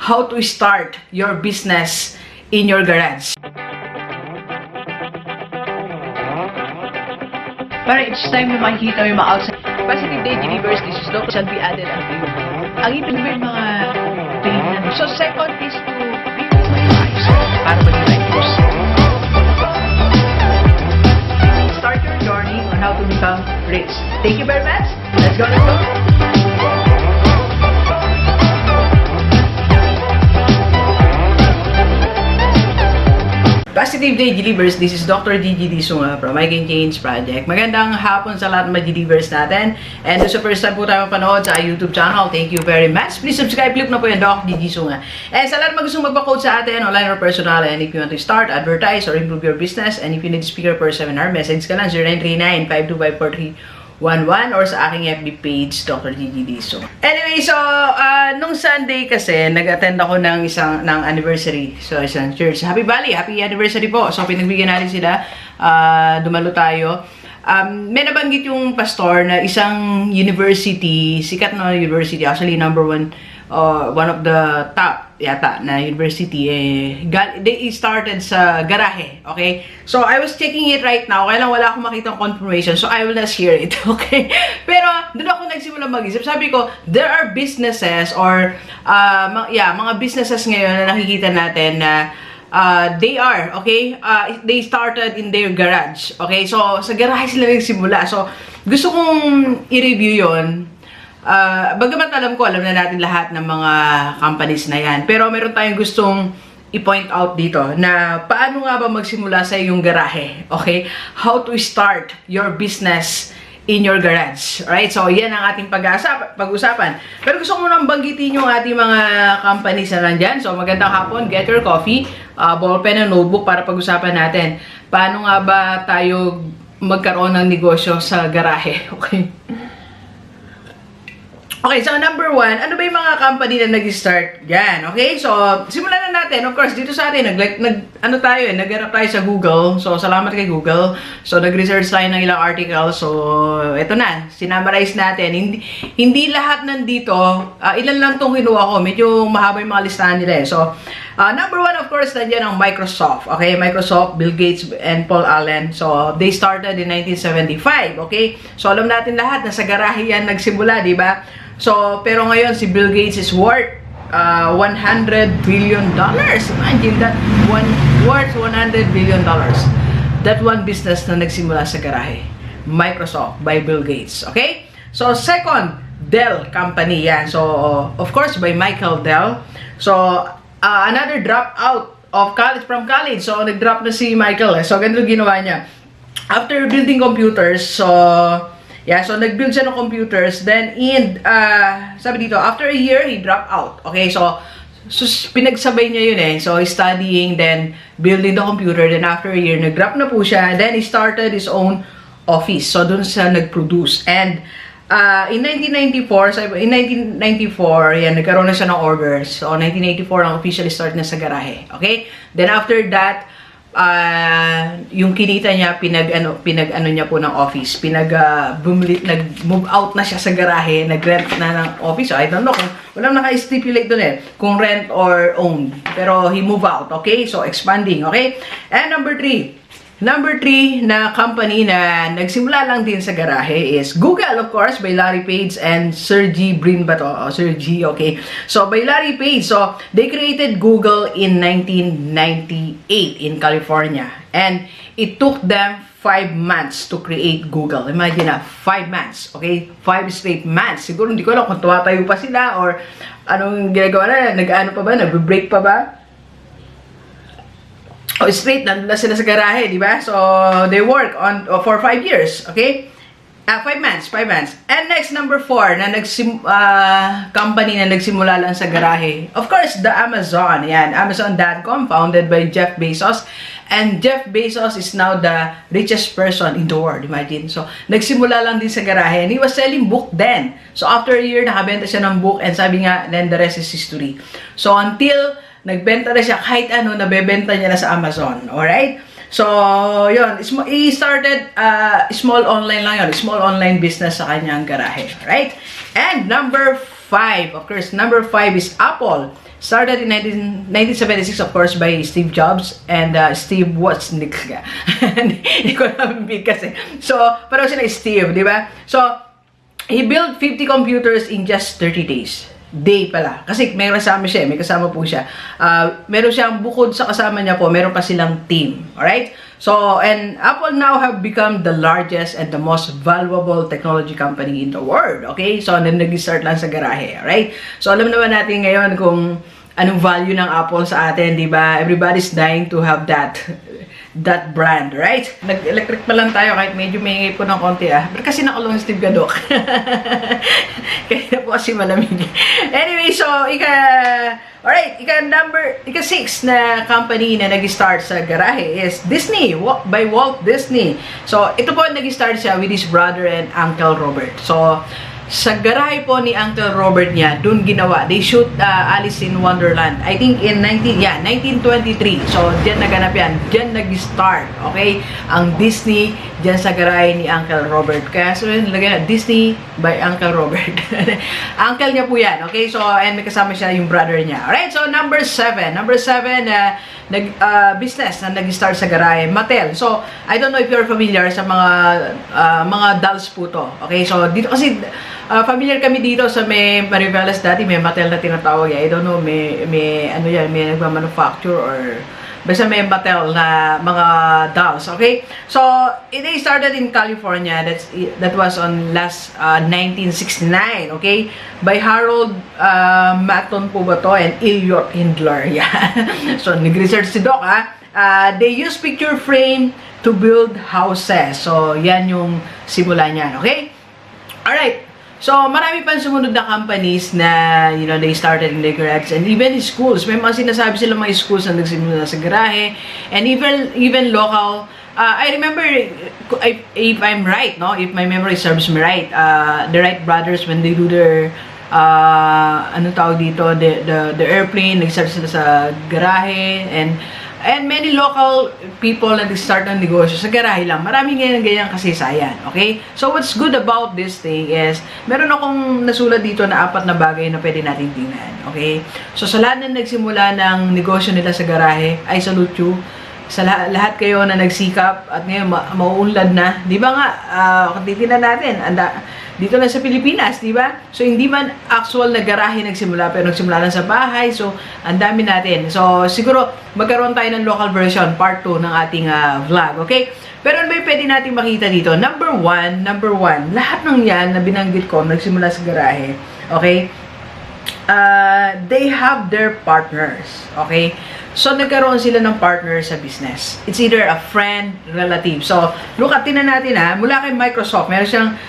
how to start your business in your garage. Para each time na makikita mo yung mga outside positive day delivers, this is local shall be added unto you. Ang ibig mo yung mga tingnan. So second is to be organized para maging righteous. Start your journey on how to become rich. Thank you very much. Let's go, let's go. Positive Day Delivers, this is Dr. Gigi Sunga from I Can Change Project. Magandang hapon sa lahat ng mga delivers natin. And sa first time po tayo mapanood sa YouTube channel, thank you very much. Please subscribe, click na po yung Doc Gigi Sunga. And sa lahat ng gustong magpa-quote sa atin, online or personal, and if you want to start, advertise, or improve your business, and if you need speaker per seminar, message ka lang 0939-525-4311 or sa aking FB page, Dr. Gigi Diso. Anyway, so, nung Sunday kasi, nag-attend ako ng anniversary. So, isang church. Happy Valley, happy anniversary po. So, pinagbigyan natin sila. Dumalo tayo. May nabanggit yung pastor na isang university, sikat na university, actually number one of the top yata na university, they started sa garahe, okay? So, I was checking it right now, kaya lang wala akong makitang confirmation, so I will not share it, okay? Pero, doon ako nagsimula mag-isip. Sabi ko, there are businesses or, mga businesses ngayon na nakikita natin na they they started in their garage, okay? So, sa garahe sila nagsimula. So, gusto kong i-review yon. Bagamat alam na natin lahat ng mga companies na yan. Pero meron tayong gustong i-point out dito na paano nga ba magsimula sa iyong garahe, okay? How to start your business in your garage, right? So, yan ang ating pag-usapan. Pero gusto ko munang banggitin yung ating mga companies na nandyan. So, magandang hapon, get your coffee, ballpen and notebook para pag-usapan natin. Paano nga ba tayo magkaroon ng negosyo sa garahe, okay? Okay, so number one, ano ba yung mga company na nag-start yan? Okay, so simulan na natin. Of course, dito sa atin, naghanap tayo sa Google. So, salamat kay Google. So, nag-research tayo ng ilang articles. So, eto na, sinamarize natin. Hindi lahat nandito, ilan lang itong kinuha ko. Medyo mahaba yung mga listahan nila eh. So, number one, of course, nandiyan ang Microsoft. Okay, Microsoft, Bill Gates, and Paul Allen. So, they started in 1975. Okay, so alam natin lahat na sa garahe yan nagsimula, di ba? So, pero ngayon, si Bill Gates is worth $100 billion. Imagine that, worth $100 billion. That one business na nagsimula sa garahe. Microsoft by Bill Gates. Okay? So, second, Dell Company. Yan. So, of course, by Michael Dell. So, another dropout of from college. So, nag-drop na si Michael. So, ganito ginawa niya. After building computers, so nag-build siya ng computers. Then, sabi dito, after a year, he dropped out. Okay, so pinagsabay niya yun eh. So, studying, then building the computer. Then, after a year, nag-drop na po siya. Then, he started his own office. So, dun siya nag-produce. And, in 1994, yan, nagkaroon na siya ng orders. So, 1984, ang official start na sa garahe. Okay? Then, after that, yung kinita niya pinag-ano niya po ng office, nag-move out na siya sa garahe, nag-rent na ng office. So, I don't know kung walang naka-stipulate doon eh kung rent or owned, pero he move out. Okay, so expanding. Okay, and number three na company na nagsimula lang din sa garahe is Google, of course, by Larry Page and Sergey Brin ba to? Sergey, okay. So, by Larry Page, so, they created Google in 1998 in California. And it took them 5 months to create Google. Imagine na, 5 months, okay? 5 straight months. Siguro, hindi ko alam kung tuwatayo pa sila or anong ginagawa na, nag-break pa ba? Straight, nandun sila sa garahe, di ba? So, they work for 5 years, okay? 5 months. And next, number 4, na company na nagsimula lang sa garahe. Of course, the Amazon. Yan, Amazon.com, founded by Jeff Bezos. And Jeff Bezos is now the richest person in the world, imagine. So, nagsimula lang din sa garahe. And he was selling book then. So, after a year, nakabenta siya ng book. And sabi nga, then the rest is history. So, until nagbenta na siya, kahit ano, nabebenta niya na sa Amazon. Alright? So, yun. He started small online lang yun. Small online business sa kanyang garahe. Right? And number 5. Of course, number 5 is Apple. Started in 1976, of course, by Steve Jobs and Steve Wozniak. Hindi ko namin kasi. So, parang sila Steve, di ba? So, he built 50 computers in just 30 days. Day pala. Kasi may kasama siya, may kasama po siya. Meron siyang bukod sa kasama niya po, meron pa silang team. Alright? So, and Apple now have become the largest and the most valuable technology company in the world. Okay? So, nag-start lang sa garahe. Alright? So, alam naman natin ngayon kung anong value ng Apple sa atin, di ba? Everybody's dying to have that brand, right? Nag-electric pa lang tayo kahit medyo may po ng konti Pero kasi nakulong Steve Gadok. Kaya po kasi malamig. Anyway, so, alright, ika 6 na company na nag-start sa garahe is Disney, by Walt Disney. So, ito po nag-start siya with his brother and Uncle Robert. So, sa garahe po ni Uncle Robert niya, dun ginawa. They shoot Alice in Wonderland. I think in 1923. So, diyan naganap yan. Diyan nag-start. Okay? Ang Disney, diyan sa garahe ni Uncle Robert. Kaya, so, lagyan na, Disney by Uncle Robert. Uncle niya po yan. Okay? So, and may kasama siya yung brother niya. Alright? So, number 7. Number 7, business na nag-start sa garahe. Mattel. So, I don't know if you're familiar sa mga dolls po to. Okay? So, dito kasi, familiar kami dito sa may Mariveles dati, may Mattel na tinatawag. I don't know, may ano yan, may nagmamanufacture or basta may Mattel na mga dolls, okay? So, they started in California. That was on last 1969, okay? By Harold Matton po ba to and Elliot Hindler. Yeah. So, nag-research si Doc, they use picture frame to build houses. So, yan yung simula niyan, okay? Alright. So, marami pang sumunod na companies na, they started in their garage and even in schools. May mga sinasabi sila mga schools na nagsimula sa garahe and even local. I remember, if I'm right, no? If my memory serves me right, the Wright brothers, when they do their, ano tawag dito, the airplane, nag-start sila sa garahe and many local people na nag-start ng negosyo sa garahe lang. Maraming ganyan kasaysayan, okay? So, what's good about this thing is, meron akong nasulat dito na 4 na bagay na pwede natin tingnan, okay? So, sa lahat na nagsimula ng negosyo nila sa garahe, I salute you. Sa lahat kayo na nagsikap at ngayon mauunlad na. Di ba nga, kung titignan natin, dito lang sa Pilipinas, di ba? So, hindi man actual na garahe nagsimula, pero nagsimula lang sa bahay. So, ang dami natin. So, siguro, magkaroon tayo ng local version, part 2 ng ating vlog, okay? Pero ano ba yung pwede natin makita dito? Number one, lahat ng yan na binanggit ko, nagsimula sa garahe, okay? They have their partners, okay? So, nagkaroon sila ng partner sa business. It's either a friend, relative. So, look at, tinan natin mula kay Microsoft, meron siyang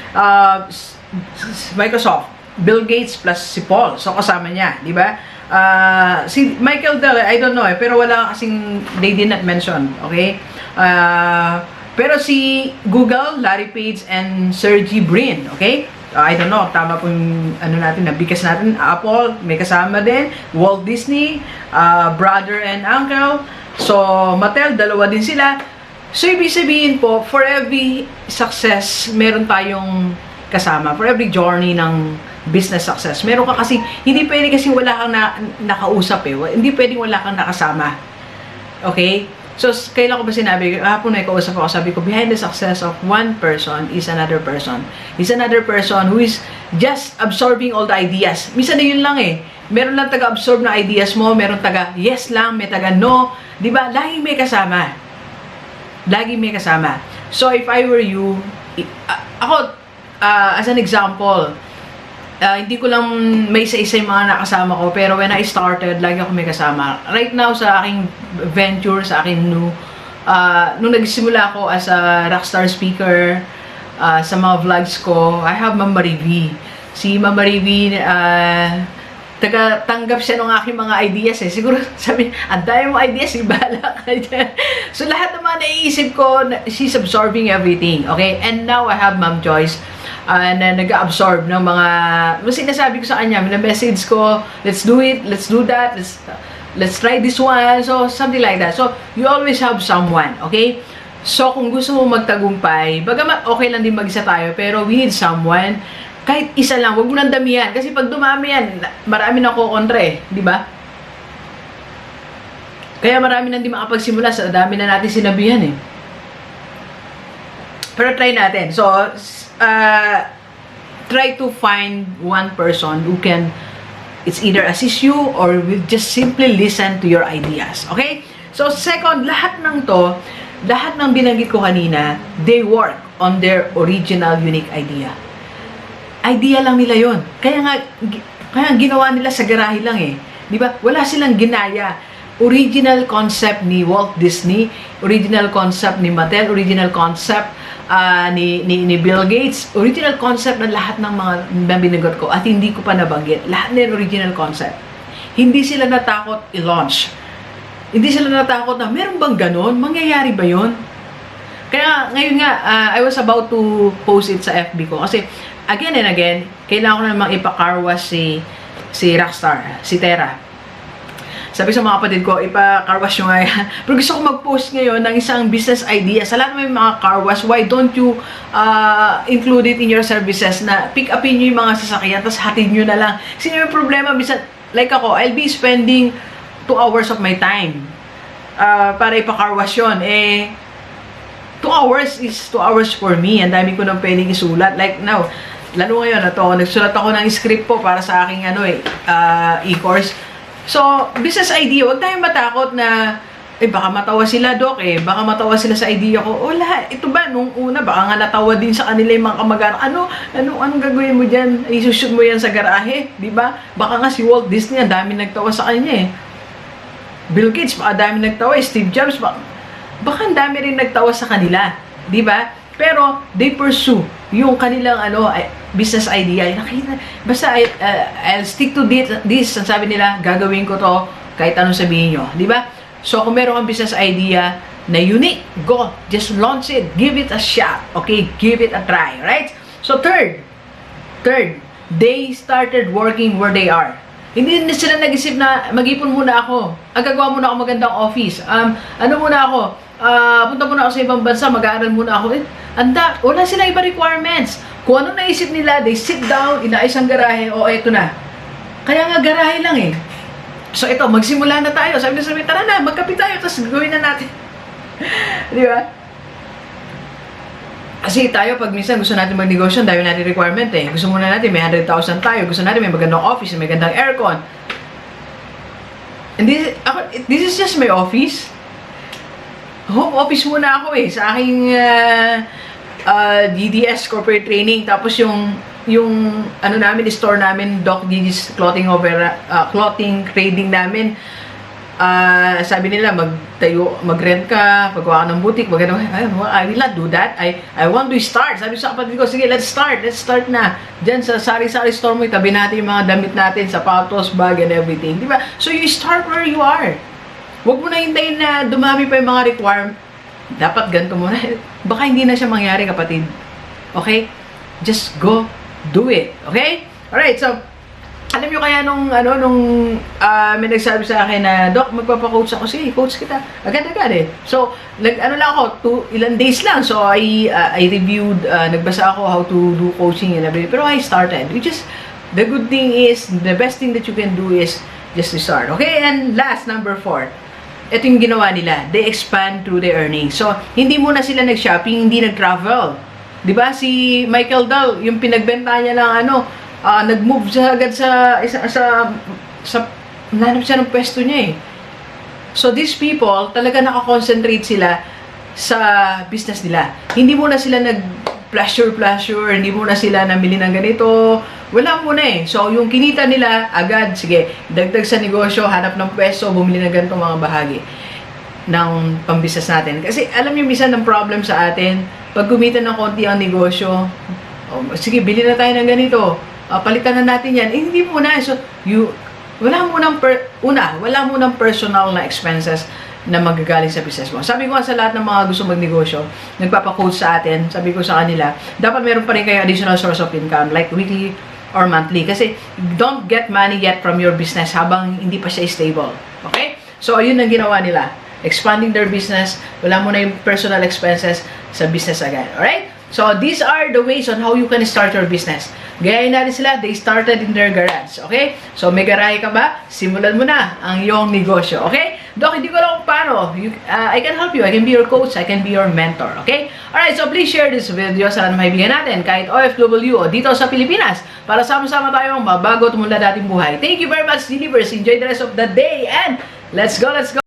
Microsoft, Bill Gates plus si Paul. So, kasama niya, di ba? Si Michael Dell, I don't know pero wala kasing, they did not mention, okay? Pero si Google, Larry Page and Sergey Brin, okay? I don't know, tama po yung natin, nabigas natin. Apple, may kasama din. Walt Disney, brother and uncle. So, Mattel, dalawa din sila. So, ibig sabihin po, for every success, meron tayong kasama. For every journey ng business success, meron ka kasi, hindi pwede kasi wala kang nakausap Hindi pwedeng wala kang nakasama. Okay? So, kailan ko ba sinabi, hapon na ikausap ako, sabi ko, behind the success of one person is another person. Is another person who is just absorbing all the ideas. Minsan na yun lang Meron lang taga-absorb na ideas mo, meron taga yes lang, may taga no. Diba? Laging may kasama. Laging may kasama. So, if I were you, ako, as an example, hindi ko lang may isa-isa yung mga nakasama ko, pero when I started, lagi ako may kasama. Right now, sa aking venture, sa aking nung nagsimula ako as a rockstar speaker, sa mga vlogs ko, I have Mama Rivi. Si Mama Rivi, tanggap siya ng aking mga ideas Siguro, sabi, ang dami mo ideas, bahala ka dyan. So, lahat naman naiisip ko, she's absorbing everything, okay? And now, I have Ma'am Joyce, na nag-absorb ng mga, sinasabi ko sa kanya, message ko, let's do it, let's do that, let's try this one, so something like that. So, you always have someone, okay? So, kung gusto mo magtagumpay, bagamat okay lang din mag-isa tayo, pero we need someone, kahit isa lang, wag mo nang damihan, kasi pag dumami yan, marami na kukontra di ba? Kaya marami nang di makapagsimula sa dami na natin sinabihan eh. Pero try natin. So, try to find one person who can, it's either assist you or will just simply listen to your ideas. Okay? So, second, lahat ng binanggit ko kanina, they work on their original unique idea. Idea lang nila yon. Kaya ginawa nila sa garahe lang eh. Di ba? Wala silang ginaya. Original concept ni Walt Disney, original concept ni Mattel, original concept ni Bill Gates, original concept ng lahat ng mga binagot ko at hindi ko pa nabanggit. Lahat na original concept. Hindi sila natakot i-launch. Hindi sila natakot na, meron bang ganon? Mangyayari ba yon? Kaya ngayon nga, I was about to post it sa FB ko. Kasi, again and again, kailangan ko namang ipakarwas si Rockstar, si Tera. Sabi sa mga kapatid ko, ipakarwas nyo nga yan. Pero gusto ko mag-post ngayon ng isang business idea. Sa lahat ng mga carwash, why don't you include it in your services na pick upin nyo yung mga sasakyan, tapos hatid nyo na lang. Kasi yung problema, like ako, I'll be spending 2 hours of my time para ipakarwash yun. 2 hours is 2 hours for me. Ang dami ko nang pwedeng isulat. Like now, lalo ngayon, nagsulat ako ng script po para sa aking e-course. So, business idea, huwag tayong matakot na, baka matawa sila, Doc, baka matawa sila sa idea ko. Wala, ito ba, nung una, baka nga natawa din sa kanila yung mga kamag-anak. Anong gagawin mo dyan? Isushoot mo yan sa garahe, di ba? Baka nga si Walt Disney, ang dami nagtawa sa kanya Bill Gates, baka dami nagtawa. Steve Jobs, baka ang dami rin nagtawa sa kanila, di ba? Pero, they pursue yung kanilang business idea. Basta, I'll stick to this. Sabi nila, gagawin ko to kahit anong sabihin nyo. Di ba? So, kung meron kang business idea na unique, go. Just launch it. Give it a shot. Okay? Give it a try. Right? So, third, they started working where they are. Hindi sila nag-isip na mag-ipon muna ako. Gagawa muna ako magandang office. Punta muna ako sa ibang bansa, mag-aaral muna ako. Wala silang iba requirements. Kung ano naisip nila, they sit down, inaayos ang garahe, eto na. Kaya nga garahe lang So ito, magsimula na tayo. Sabi na, tara na, magkapit tayo, tapos gawin na natin. Di ba? Kasi tayo, pag minsan gusto natin magnegosyo, dahil natin requirement Gusto muna natin, may 100,000 tayo. Gusto natin, may magandang office, may magandang aircon. And this is just my office. Home office muna ako sa aking GDS corporate training. Tapos yung namin, store namin, Doc Gigi's clothing trading namin. Sabi nila, mag-rent ka, paggawa ka ng boutique, I will not do that. I want to start. Sabi sa kapatid ko, sige, let's start na. Diyan sa sari-sari store mo, itabi natin yung mga damit natin, sapatos, bag, and everything. Diba? So you start where you are. Huwag mo na hintayin na dumami pa yung mga requirement. Dapat ganito muna. Baka hindi na siya mangyari, kapatid. Okay? Just go, do it. Okay? Alright, so, alam nyo kaya nung may nagsabi sa akin na, Doc, magpapacoach ako. Sige, coach kita. Agad-agad So, lang ako, ilang days lang. So, I reviewed, nagbasa ako how to do coaching and everything. Pero I started. The good thing is, the best thing that you can do is just to start. Okay? And last, number 4. Ito yung ginawa nila. They expand through their earnings. So, hindi muna sila nag-shopping, hindi nag-travel. Diba? Si Michael Dahl, yung pinagbenta niya ng nag-move siya agad sa nanap siya ng pwesto niya So, these people, talaga nakakonsentrate sila sa business nila. Hindi muna sila nag-pleasure, hindi muna sila namili ng ganito. Wala muna So, yung kinita nila, agad, sige, dagdag sa negosyo, hanap ng pwesto, bumili ng ganitong mga bahagi ng pambisnes natin. Kasi, alam niyo, minsan ng problem sa atin, pag kumita ng konti ang negosyo, sige, bili na tayo ng ganito, palitan na natin yan. Hindi muna. So, wala munang personal na expenses na magagaling sa business mo. Sabi ko sa lahat ng mga gusto magnegosyo, nagpapa-coach sa atin, sabi ko sa kanila, dapat meron pa rin kayo additional source of income, like weekly or monthly. Kasi, don't get money yet from your business habang hindi pa siya stable. Okay? So, ayun ang ginawa nila. Expanding their business, wala muna yung personal expenses sa business agad. Alright? So, these are the ways on how you can start your business. Gayahin natin sila, they started in their garage. Okay? So, may garahe ka ba? Simulan mo na ang iyong negosyo. Okay? Doc, hindi ko alam kung paano. I can help you. I can be your coach. I can be your mentor. Okay? Alright, so please share this video sa lahat ng maibigan natin, kahit OFW o dito sa Pilipinas, para sama-sama tayong mabago at umunlad ating buhay. Thank you very much, Universe. Enjoy the rest of the day and let's go, let's go!